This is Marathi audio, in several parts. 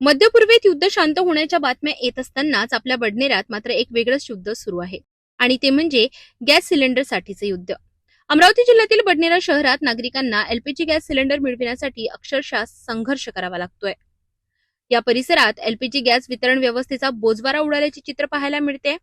मध्यपूर्वेत युद्ध शांत होण्याच्या बातम्या येत असतानाच आपल्या बडनेरात मात्र एक वेगळंच युद्ध सुरू आहे आणि ते म्हणजे गॅस सिलेंडरसाठीचे युद्ध। अमरावती जिल्ह्यातील बडनेरा शहरात नागरिकांना एलपीजी गॅस सिलेंडर मिळविण्यासाठी अक्षरशः संघर्ष करावा लागतोय। या परिसरात एलपीजी गॅस वितरण व्यवस्थेचा बोजवारा उडाल्याचे चित्र पाहायला मिळते।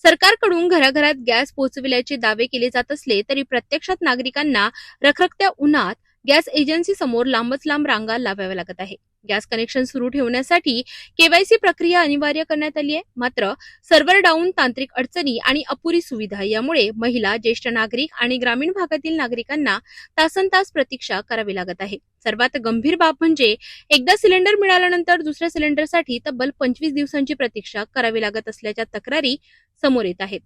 सरकारकडून घराघरात गॅस पोहोचविल्याचे दावे केले जात असले तरी प्रत्यक्षात नागरिकांना रखरखत्या उन्हात गॅस एजन्सी समोर लांबच लांब रांगा लावाव्या लागत आहे। गॅस कनेक्शन सुरू ठेवण्यासाठी केवायसी प्रक्रिया अनिवार्य करण्यात आली आहे, मात्र सर्व्हर डाऊन, तांत्रिक अडचणी आणि अपुरी सुविधा यामुळे महिला, ज्येष्ठ नागरिक आणि ग्रामीण भागातील नागरिकांना तासनतास प्रतीक्षा करावी लागत आहे। सर्वात गंभीर बाब म्हणजे एकदा सिलेंडर मिळाल्यानंतर दुसऱ्या सिलेंडरसाठी तब्बल 25 दिवसांची प्रतीक्षा करावी लागत असल्याच्या तक्रारी समोर येत आहेत।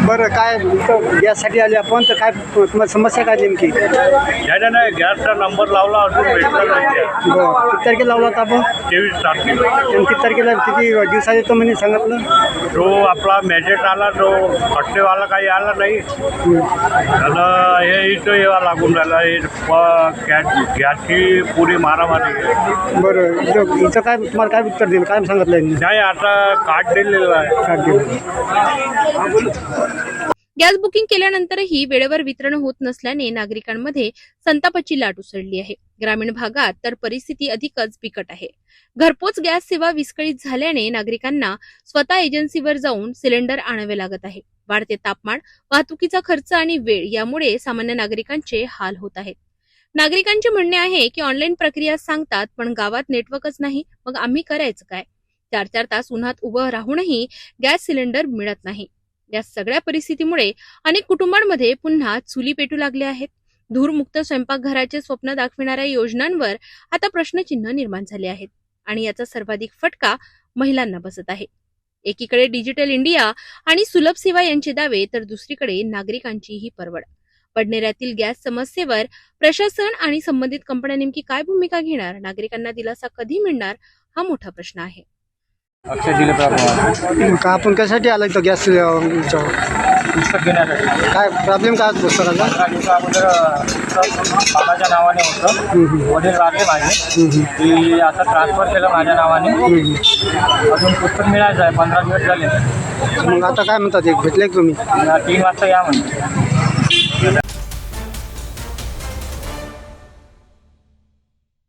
बरं, काय गॅससाठी आले आपण तर काय तुम्हाला समस्या काय नेमकी? नाही गॅसचा नंबर लावला अजून भेटला नाही। बरं, किती तारखेला लावला होता आपण? 23 तारखेला। आणि किती तारखेला किती दिवसात येतो म्हणजे सांगितलं? जो आपला मॅजेट आला तो हट्टेवाला काही आला नाही, त्याला हे इथं यावं लागून राहिलं। गॅसची पुरी मारामारी। बरं, इथं काय तुम्हाला काय उत्तर दिलं, काय सांगितलं? नाही, आता कार्ड दिलेलं आहे। कार्ड दिलं। गॅस बुकिंग केल्यानंतरही वेळेवर वितरण होत नसल्याने नागरिकांमध्ये संतापाची लाट उसळली आहे। ग्रामीण भागात तर परिस्थिती अधिकच बिकट आहे। घरपोच गॅस सेवा विस्कळीत झाल्याने नागरिकांना स्वतः एजन्सीवर जाऊन सिलेंडर आणावे लागत आहे। वाढते तापमान, वाहतुकीचा खर्च आणि वेळ यामुळे सामान्य नागरिकांचे हाल होत आहेत। नागरिकांचे म्हणणे आहे की ऑनलाईन प्रक्रिया सांगतात, पण गावात नेटवर्कच नाही, मग आम्ही करायचं काय? 4-4 तास उन्हात उभं राहूनही गॅस सिलेंडर मिळत नाही। या सगळ्या परिस्थितीमुळे अनेक कुटुंबांमध्ये पुन्हा चुली पेटू लागले आहेत। धूरमुक्त स्वयंपाकघराचे स्वप्न दाखविणाऱ्या योजनांवर आता प्रश्नचिन्ह निर्माण झाले आहेत आणि याचा सर्वाधिक फटका महिलांना बसत आहे। एकीकडे डिजिटल इंडिया आणि सुलभ सेवा यांचे दावे, तर दुसरीकडे नागरिकांची ही परवड। बडनेऱ्यातील गॅस समस्येवर प्रशासन आणि संबंधित कंपन्या नेमकी काय भूमिका घेणार, नागरिकांना दिलासा कधी मिळणार, हा मोठा प्रश्न आहे। का आपण कशासाठी आला तो गॅस पुस्तक घेण्यासाठी? काय प्रॉब्लेम काय पुस्तकाचा? अगोदर बाबाच्या नावाने होतं, वडील लागले माझे, की आता ट्रान्सफर केलं माझ्या नावाने। अजून पुस्तक मिळायचं आहे, 15 दिवस झाले। मग आता काय म्हणतात, एक भेटले तुम्ही? 3 वाजता या म्हणते।